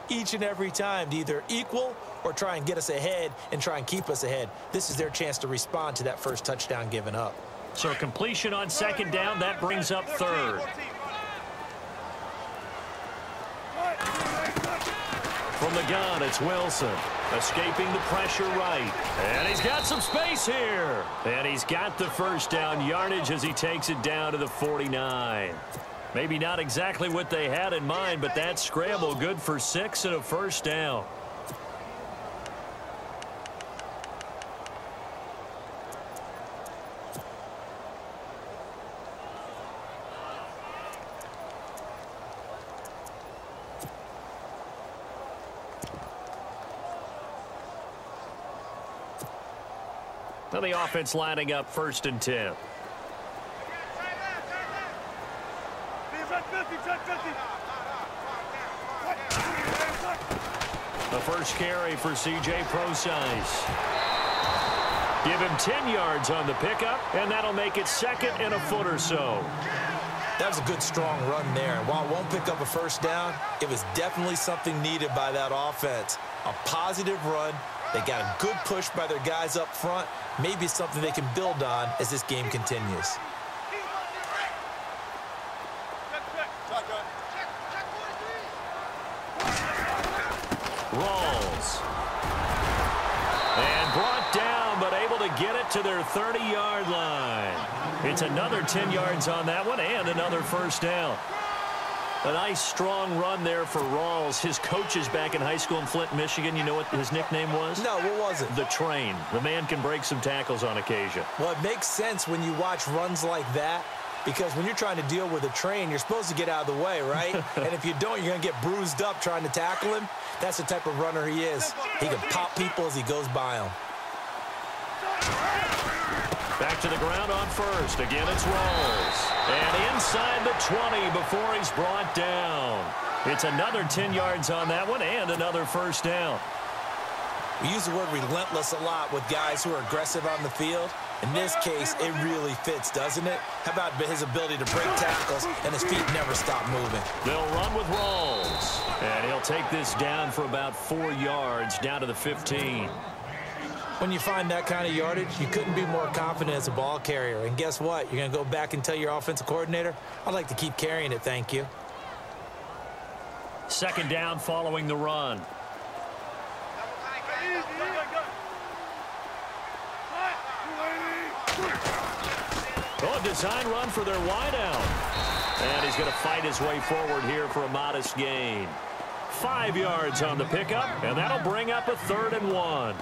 each and every time to either equal or try and get us ahead and try and keep us ahead. This is their chance to respond to that first touchdown given up. So completion on second down, that brings up third. From the gun, it's Wilson. Escaping the pressure right. And he's got some space here. And he's got the first down yardage as he takes it down to the 49. Maybe not exactly what they had in mind, but that scramble good for 6 and a first down. Now the offense lining up 1st and 10. The first carry for C.J. Procise. Give him 10 yards on the pickup, and that'll make it 2nd and a foot or so. That was a good, strong run there. And while it won't pick up a first down, it was definitely something needed by that offense. A positive run. They got a good push by their guys up front. Maybe something they can build on as this game continues. Rolls. And brought down, but able to get it to their 30-yard line. It's another 10 yards on that one and another first down. A nice, strong run there for Rawls. His coaches back in high school in Flint, Michigan, you know what his nickname was? No, what was it? The Train. The man can break some tackles on occasion. Well, it makes sense when you watch runs like that, because when you're trying to deal with a train, you're supposed to get out of the way, right? And if you don't, you're going to get bruised up trying to tackle him. That's the type of runner he is. He can pop people as he goes by them. Back to the ground on first. Again, it's Rawls. And inside the 20 before he's brought down. It's another 10 yards on that one and another first down. We use the word relentless a lot with guys who are aggressive on the field. In this case, it really fits, doesn't it? How about his ability to break tackles and his feet never stop moving? They'll run with Rawls. And he'll take this down for about 4 yards down to the 15. When you find that kind of yardage, you couldn't be more confident as a ball carrier. And guess what? You're going to go back and tell your offensive coordinator, I'd like to keep carrying it, thank you. 2nd down following the run. Oh, a design run for their wideout. And he's going to fight his way forward here for a modest gain. 5 yards on the pickup, and that'll bring up a 3rd and 1.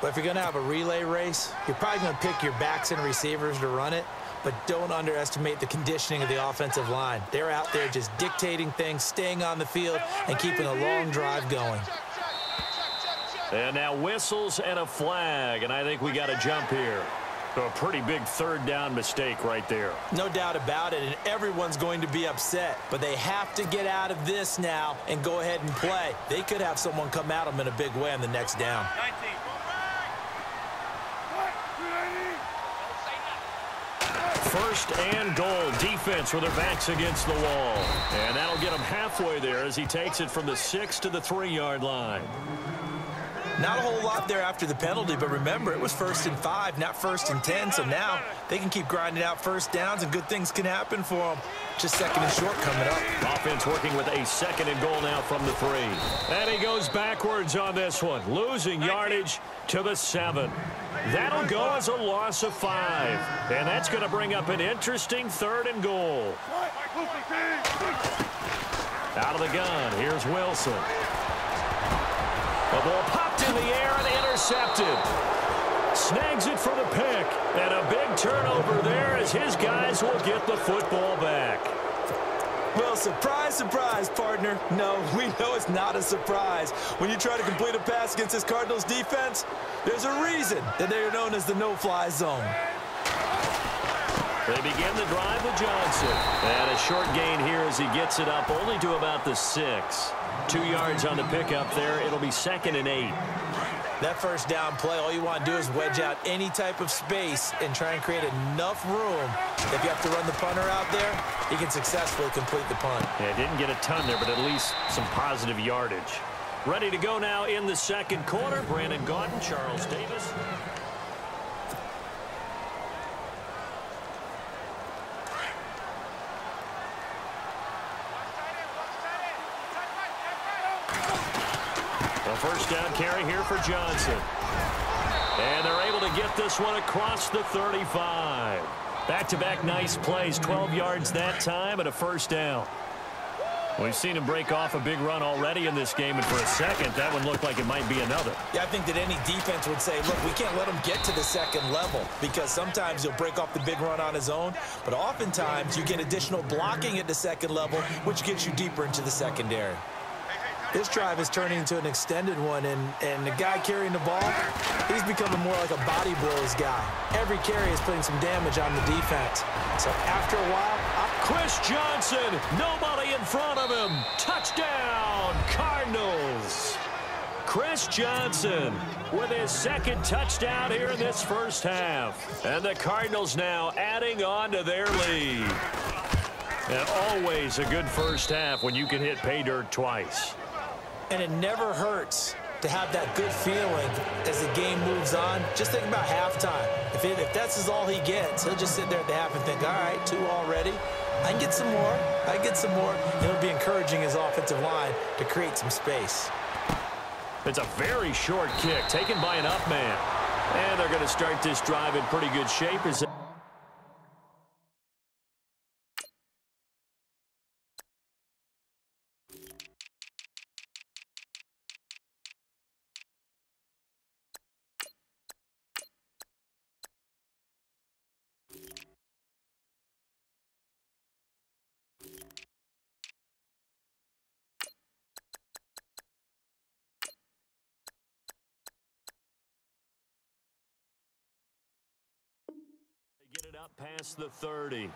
But if you're going to have a relay race, you're probably going to pick your backs and receivers to run it, but don't underestimate the conditioning of the offensive line. They're out there just dictating things, staying on the field, and keeping a long drive going. And now whistles and a flag, and I think we got a jump here. So a pretty big 3rd down mistake right there. No doubt about it, and everyone's going to be upset. But they have to get out of this now and go ahead and play. They could have someone come at them in a big way on the next down. 1st and goal. Defense with their backs against the wall. And that'll get him halfway there as he takes it from the 6 to the 3-yard line. Not a whole lot there after the penalty, but remember, it was 1st and 5, not 1st and 10, so now they can keep grinding out first downs and good things can happen for them. Just 2nd and short coming up. Offense working with a 2nd and goal now from the 3. And he goes backwards on this one, losing yardage to the 7. That'll go as a loss of 5. And that's going to bring up an interesting 3rd and goal. Out of the gun, here's Wilson. The ball popped in the air and intercepted. Snags it for the pick. And a big turnover there as his guys will get the football back. Well, surprise, surprise, partner. No, we know it's not a surprise. When you try to complete a pass against this Cardinals defense, there's a reason that they're known as the no-fly zone. They begin the drive with Johnson. And a short gain here as he gets it up only to about the 6. 2 yards on the pickup there. It'll be 2nd and 8. That first down play, all you want to do is wedge out any type of space and try and create enough room. If you have to run the punter out there, he can successfully complete the punt. Yeah, didn't get a ton there, but at least some positive yardage. Ready to go now in the second quarter. Brandon Gaudin, Charles Davis. The first down carry here for Johnson. And they're able to get this one across the 35. Back-to-back nice plays, 12 yards that time and a first down. We've seen him break off a big run already in this game, and for a second, that one looked like it might be another. Yeah, I think that any defense would say, look, we can't let him get to the second level, because sometimes he'll break off the big run on his own, but oftentimes you get additional blocking at the second level, which gets you deeper into the secondary. This drive is turning into an extended one, and the guy carrying the ball, he's becoming more like a body blows guy. Every carry is putting some damage on the defense. So after a while, Chris Johnson, nobody in front of him. Touchdown, Cardinals. Chris Johnson with his second touchdown here in this first half. And the Cardinals now adding on to their lead. And always a good first half when you can hit pay dirt twice. And it never hurts to have that good feeling as the game moves on. Just think about halftime. If that's all he gets, he'll just sit there at the half and think, all right, 2 already. I can get some more. I can get some more. And it'll be encouraging his offensive line to create some space. It's a very short kick taken by an up man. And they're going to start this drive in pretty good shape. Get it up past the 30.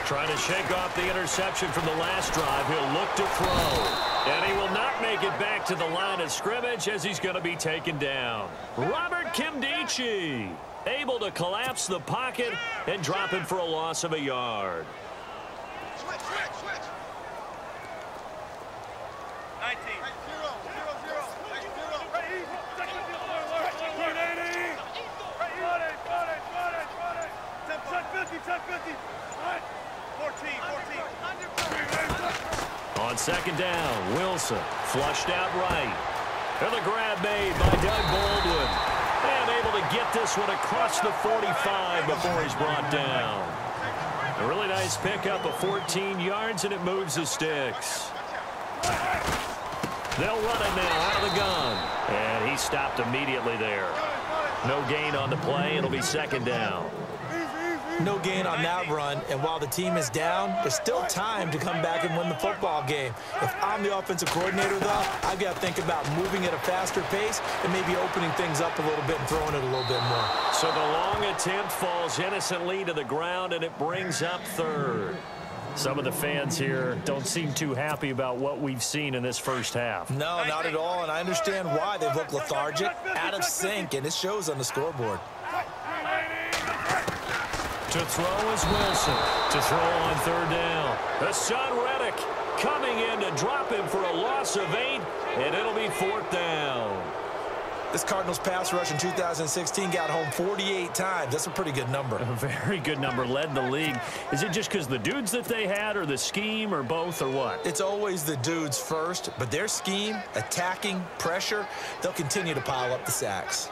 Trying to shake off the interception from the last drive. He'll look to throw. And he will not make it back to the line of scrimmage as he's going to be taken down. Robert Kimdichie able to collapse the pocket and drop him for a loss of a yard. Switch. 19. 0. Check 50. 14. On second down, Wilson flushed out right. And the grab made by Doug Baldwin. And able to get this one across the 45 before he's brought down. A really nice pickup of 14 yards, and it moves the sticks. They'll run it now out of the gun. And he stopped immediately there. No gain on the play. It'll be second down. No gain on that run, and while the team is down, there's still time to come back and win the football game. If I'm the offensive coordinator, though, I've got to think about moving at a faster pace and maybe opening things up a little bit and throwing it a little bit more. So the long attempt falls innocently to the ground, and it brings up third. Some of the fans here don't seem too happy about what we've seen in this first half. No, not at all, and I understand why. They've looked lethargic, out of sync, and it shows on the scoreboard. To throw is Wilson. To throw on third down. Hassan Reddick coming in to drop him for a loss of 8, and it'll be fourth down. This Cardinals pass rush in 2016 got home 48 times. That's a pretty good number. A very good number, led the league. Is it just because the dudes that they had, or the scheme, or both, or what? It's always the dudes first, but their scheme, attacking, pressure, they'll continue to pile up the sacks.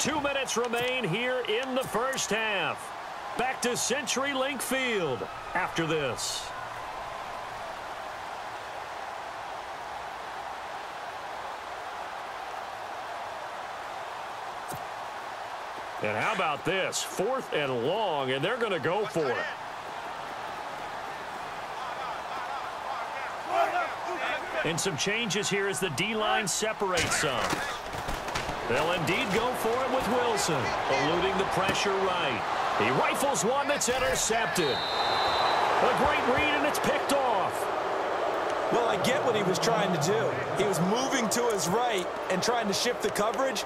2 minutes remain here in the first half. Back to CenturyLink Field after this. And how about this? 4th and long, and they're going to go for it. And some changes here as the D-line separates some. They'll indeed go for it with Wilson, eluding the pressure right. He rifles one that's intercepted. A great read, and it's picked off. Well, I get what he was trying to do. He was moving to his right and trying to shift the coverage,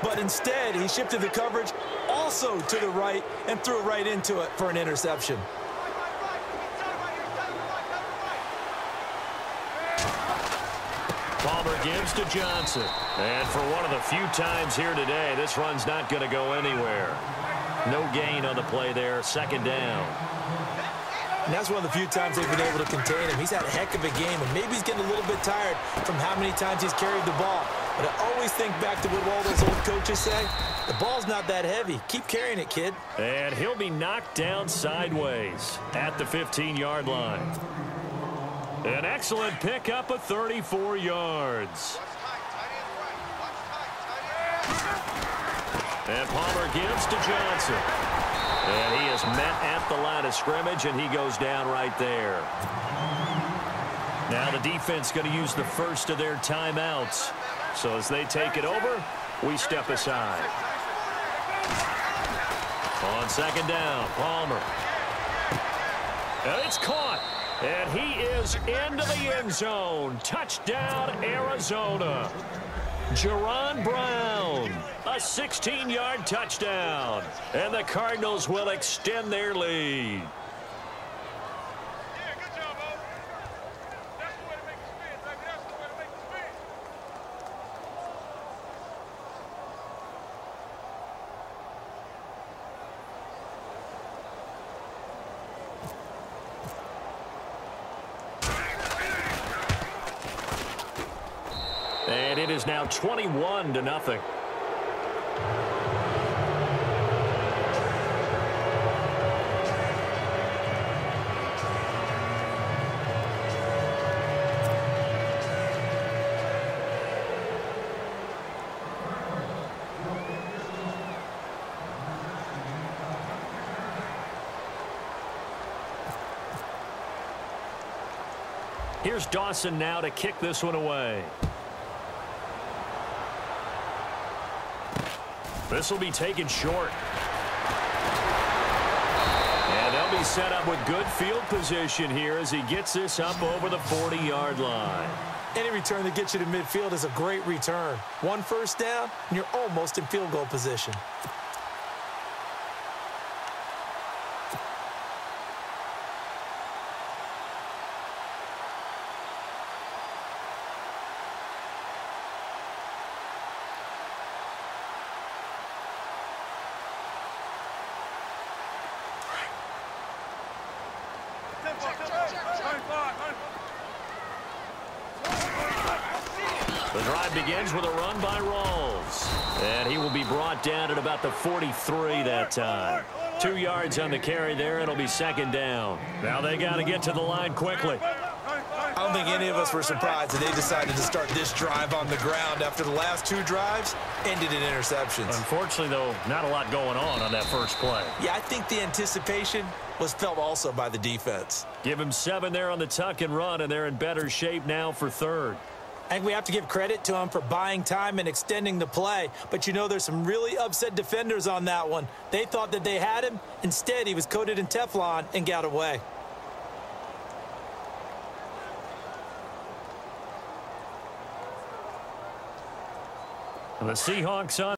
but instead he shifted the coverage also to the right and threw it right into it for an interception. Palmer gives to Johnson. And for one of the few times here today, this run's not going to go anywhere. No gain on the play there, 2nd down. And that's one of the few times they've been able to contain him. He's had a heck of a game, and maybe he's getting a little bit tired from how many times he's carried the ball. But I always think back to what all those old coaches say. The ball's not that heavy. Keep carrying it, kid. And he'll be knocked down sideways at the 15-yard line. An excellent pickup of 34 yards. And Palmer gives to Johnson. And he is met at the line of scrimmage, and he goes down right there. Now the defense going to use the first of their timeouts. So as they take it over, we step aside. On 2nd down, Palmer. And it's caught. And he is into the end zone. Touchdown, Arizona. Jerron Brown, a 16-yard touchdown. And the Cardinals will extend their lead. Yeah, good job, Bo. That's the way to make the spin, baby. That's the way to make the spin. And it is now 21-0. Here's Dawson now to kick this one away. This will be taken short. And they'll be set up with good field position here as he gets this up over the 40-yard line. Any return that gets you to midfield is a great return. 1 first down, and you're almost in field goal position. The drive begins with a run by Rawls. And he will be brought down at about the 43 that time. 2 yards on the carry there. It'll be 2nd down. Now they got to get to the line quickly. I don't think any of us were surprised that they decided to start this drive on the ground after the last 2 drives ended in interceptions. Unfortunately, though, not a lot going on that first play. Yeah, I think the anticipation was felt also by the defense. Give him 7 there on the tuck and run, and they're in better shape now for 3rd. I think we have to give credit to him for buying time and extending the play. But, you know, there's some really upset defenders on that one. They thought that they had him. Instead, he was coated in Teflon and got away. And the Seahawks on